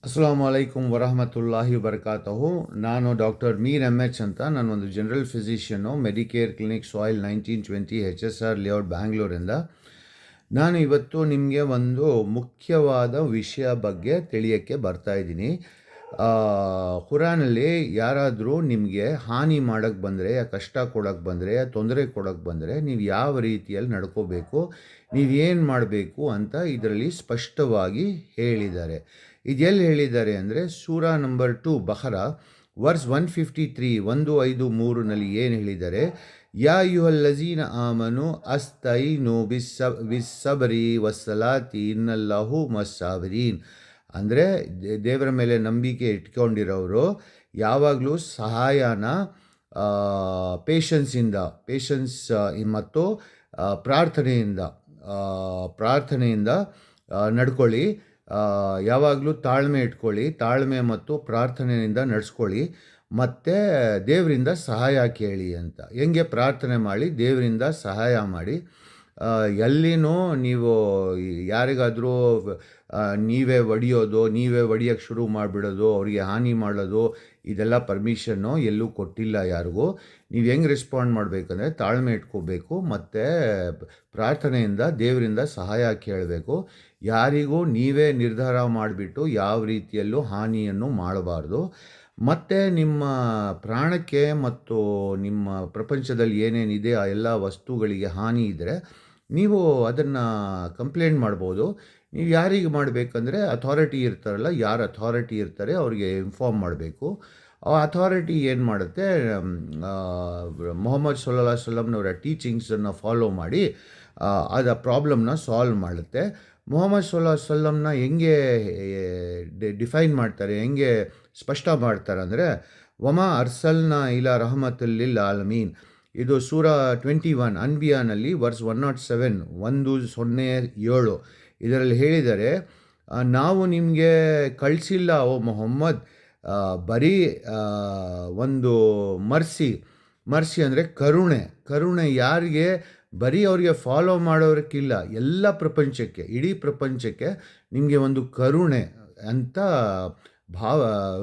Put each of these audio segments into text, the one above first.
ಅಸ್ಸಲಾಮು ಅಲೈಕುಮ್ ವರಹಮತುಲ್ಲಾಹಿ ವಬರಕಾತಹು. ನಾನು doctor Mir H ಅಂತ. ನಾನೊಂದು ಜನರಲ್ ಫಿಸಿಷಿಯನು, ಮೆಡಿಕೇರ್ ಕ್ಲಿನಿಕ್ ಸಾಯಿಲ್ 1920 HSR ಲೇಔಟ್ ಬ್ಯಾಂಗ್ಳೂರಿಂದ. ನಾನು ಇವತ್ತು ನಿಮಗೆ ಒಂದು ಮುಖ್ಯವಾದ ವಿಷಯ ಬಗ್ಗೆ ತಿಳಿಯೋಕ್ಕೆ ಬರ್ತಾಯಿದ್ದೀನಿ. ಕುರಾನಲ್ಲಿ ಯಾರಾದರೂ ನಿಮಗೆ ಹಾನಿ ಮಾಡೋಕ್ಕೆ ಬಂದರೆ, ಕಷ್ಟ ಕೊಡೋಕ್ಕೆ ಬಂದರೆ, ತೊಂದರೆ ಕೊಡೋಕ್ಕೆ ಬಂದರೆ ನೀವು ಯಾವ ರೀತಿಯಲ್ಲಿ ನಡ್ಕೋಬೇಕು, ನೀವೇನು ಮಾಡಬೇಕು ಅಂತ ಇದರಲ್ಲಿ ಸ್ಪಷ್ಟವಾಗಿ ಹೇಳಿದ್ದಾರೆ. ಇದೆಲ್ಲಿ ಹೇಳಿದ್ದಾರೆ ಅಂದರೆ ಸೂರಾ ನಂಬರ್ 2 ಬಹರಾ ವರ್ಸ್ 153 153ನಲ್ಲಿ ಏನು ಹೇಳಿದ್ದಾರೆ, ಯಾ ಯುಹಲ್ಲಜೀನ ಆಮನು ಅಸ್ತೈನು ಬಿಸ್ಸಬರಿ ವಸ್ಸಲಾತಿ ಇನ್ನಲ್ಲಾಹು ಮಸ್ಸಾಬಿರೀನ್. ಅಂದರೆ ದೇವರ ಮೇಲೆ ನಂಬಿಕೆ ಇಟ್ಕೊಂಡಿರೋರು ಯಾವಾಗಲೂ ಸಹಾಯನ ಪೇಷನ್ಸ್ ಮತ್ತು ಪ್ರಾರ್ಥನೆಯಿಂದ ನಡ್ಕೊಳ್ಳಿ. ಯಾವಾಗಲೂ ತಾಳ್ಮೆ ಇಟ್ಕೊಳ್ಳಿ, ತಾಳ್ಮೆ ಮತ್ತು ಪ್ರಾರ್ಥನೆಯಿಂದ ನಡೆಸ್ಕೊಳ್ಳಿ, ಮತ್ತು ದೇವರಿಂದ ಸಹಾಯ ಕೇಳಿ ಅಂತ. ಹೆಂಗೆ ಪ್ರಾರ್ಥನೆ ಮಾಡಿ ದೇವರಿಂದ ಸಹಾಯ ಮಾಡಿ. ಎಲ್ಲಿನೂ ನೀವು ಯಾರಿಗಾದರೂ ನೀವೇ ಹೊಡಿಯೋಕ್ಕೆ ಶುರು ಮಾಡಿಬಿಡೋದು, ಅವರಿಗೆ ಹಾನಿ ಮಾಡೋದು, ಇದೆಲ್ಲ ಪರ್ಮಿಷನ್ನು ಎಲ್ಲೂ ಕೊಟ್ಟಿಲ್ಲ ಯಾರಿಗೂ. ನೀವು ಹೆಂಗೆ ರೆಸ್ಪಾಂಡ್ ಮಾಡಬೇಕಂದ್ರೆ ತಾಳ್ಮೆ ಇಟ್ಕೋಬೇಕು ಮತ್ತು ಪ್ರಾರ್ಥನೆಯಿಂದ ದೇವರಿಂದ ಸಹಾಯ ಕೇಳಬೇಕು. ಯಾರಿಗೂ ನೀವೇ ನಿರ್ಧಾರ ಮಾಡಿಬಿಟ್ಟು ಯಾವ ರೀತಿಯಲ್ಲೂ ಹಾನಿಯನ್ನು ಮಾಡಬಾರ್ದು. ಮತ್ತು ನಿಮ್ಮ ಪ್ರಾಣಕ್ಕೆ ಮತ್ತು ನಿಮ್ಮ ಪ್ರಪಂಚದಲ್ಲಿ ಏನೇನಿದೆ ಆ ಎಲ್ಲ ವಸ್ತುಗಳಿಗೆ ಹಾನಿ ಇದ್ದರೆ ನೀವು ಅದನ್ನು ಕಂಪ್ಲೇಂಟ್ ಮಾಡ್ಬೋದು. ನೀವು ಯಾರಿಗೆ ಮಾಡಬೇಕಂದ್ರೆ ಅಥಾರಿಟಿ ಇರ್ತಾರಲ್ಲ, ಯಾರು ಅಥಾರಿಟಿ ಇರ್ತಾರೆ ಅವ್ರಿಗೆ ಇನ್ಫಾರ್ಮ್ ಮಾಡಬೇಕು. ಆ ಅಥಾರಿಟಿ ಏನು ಮಾಡುತ್ತೆ, ಮೊಹಮ್ಮದ್ ಸಲ್ಲಲ್ಲಾಹು ಅಲೈಹಿ ವಸಲ್ಲಂನವರ ಟೀಚಿಂಗ್ಸನ್ನು ಫಾಲೋ ಮಾಡಿ ಅದು ಪ್ರಾಬ್ಲಮ್ನ ಸಾಲ್ವ್ ಮಾಡುತ್ತೆ. ಮೊಹಮ್ಮದ್ ಸಲ್ಲಲ್ಲಾಹು ಅಲೈಹಿ ವಸಲ್ಲಂನ ಹೆಂಗೆ ಡಿಫೈನ್ ಮಾಡ್ತಾರೆ, ಹೆಂಗೆ ಸ್ಪಷ್ಟ ಮಾಡ್ತಾರೆ ಅಂದರೆ, ವಮಾ ಅರ್ಸಲ್ನಾ ಇಲಾ ರಹಮತುಲ್ಲಿಲ್ ಆಲಮೀನ್. ಇದು ಸೂರಾ 21 ಅನ್ಬಿಯಾನಲ್ಲಿ ವರ್ಸ್ 107 107 ಇದರಲ್ಲಿ ಹೇಳಿದರೆ, ನಾವು ನಿಮಗೆ ಕಳಿಸಿಲ್ಲ ಓ ಮೊಹಮ್ಮದ್ ಬರೀ ಒಂದು ಮರ್ಸಿ ಅಂದರೆ ಕರುಣೆ ಯಾರಿಗೆ, ಬರೀ ಅವರಿಗೆ ಫಾಲೋ ಮಾಡೋರಕ್ಕಿಲ್ಲ, ಎಲ್ಲ ಪ್ರಪಂಚಕ್ಕೆ, ಇಡೀ ಪ್ರಪಂಚಕ್ಕೆ ನಿಮಗೆ ಒಂದು ಕರುಣೆ ಅಂತ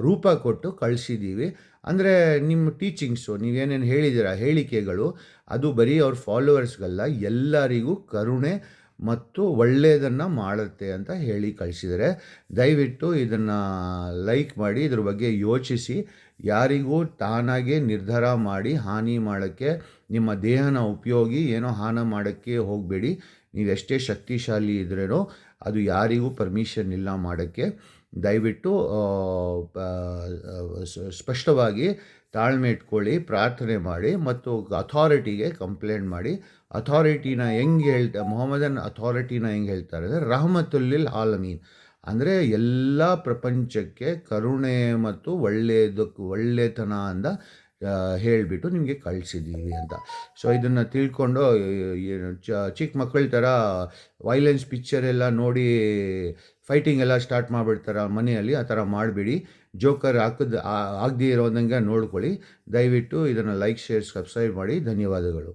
ರೂಪ ಕೊಟ್ಟು ಕಳಿಸಿದ್ದೀವಿ. ಅಂದರೆ ನಿಮ್ಮ ಟೀಚಿಂಗ್ಸು, ನೀವೇನೇನು ಹೇಳಿದ್ದೀರ ಹೇಳಿಕೆಗಳು, ಅದು ಬರೀ ಅವ್ರ ಫಾಲೋವರ್ಸ್ಗಲ್ಲ, ಎಲ್ಲರಿಗೂ ಕರುಣೆ ಮತ್ತು ಒಳ್ಳೆಯದನ್ನು ಮಾಡುತ್ತೆ ಅಂತ ಹೇಳಿ ಕಳಿಸಿದರೆ. ದಯವಿಟ್ಟು ಇದನ್ನು ಲೈಕ್ ಮಾಡಿ, ಇದ್ರ ಬಗ್ಗೆ ಯೋಚಿಸಿ. ಯಾರಿಗೂ ತಾನಾಗೆ ನಿರ್ಧಾರ ಮಾಡಿ ಹಾನಿ ಮಾಡೋಕ್ಕೆ, ನಿಮ್ಮ ದೇಹನ ಉಪಯೋಗಿ ಏನೋ ಹಾನಿ ಮಾಡೋಕ್ಕೆ ಹೋಗಬೇಡಿ. ನೀವೆಷ್ಟೇ ಶಕ್ತಿಶಾಲಿ ಇದ್ರೇನೋ ಅದು ಯಾರಿಗೂ ಪರ್ಮಿಷನ್ ಇಲ್ಲ ಮಾಡೋಕ್ಕೆ. ದಯವಿಟ್ಟು ಸ್ಪಷ್ಟವಾಗಿ ತಾಳ್ಮೆ ಇಟ್ಕೊಳ್ಳಿ, ಪ್ರಾರ್ಥನೆ ಮಾಡಿ ಮತ್ತು ಅಥಾರಿಟಿಗೆ ಕಂಪ್ಲೇಂಟ್ ಮಾಡಿ. ಮೊಹಮ್ಮದನ್ ಅಥಾರಿಟಿನ ಹೆಂಗೆ ಹೇಳ್ತಾರೆ ಅಂದರೆ ರಹಮತುಲ್ಲಿಲ್ ಆಲಮೀನ್, ಅಂದರೆ ಎಲ್ಲ ಪ್ರಪಂಚಕ್ಕೆ ಕರುಣೆ ಮತ್ತು ಒಳ್ಳೆತನ ಅಂತ ಹೇಳಿಬಿಟ್ಟು ನಿಮಗೆ ಕಳಿಸಿದ್ದೀವಿ ಅಂತ. ಸೊ ಇದನ್ನು ತಿಳ್ಕೊಂಡು ಚಿಕ್ಕ ಮಕ್ಕಳ ಥರ ವೈಲೆನ್ಸ್ ಪಿಕ್ಚರ್ ಎಲ್ಲ ನೋಡಿ ಫೈಟಿಂಗ್ ಎಲ್ಲ ಸ್ಟಾರ್ಟ್ ಮಾಡಿಬಿಡ್ತಾರೆ ಮನೆಯಲ್ಲಿ. ಆ ಥರ ಮಾಡಬೇಡಿ. ಜೋಕರ್ ಆಗದೇ ಇರೋದಂಗೆ ನೋಡ್ಕೊಳ್ಳಿ. ದಯವಿಟ್ಟು ಇದನ್ನು ಲೈಕ್, ಶೇರ್, ಸಬ್ಸ್ಕ್ರೈಬ್ ಮಾಡಿ. ಧನ್ಯವಾದಗಳು.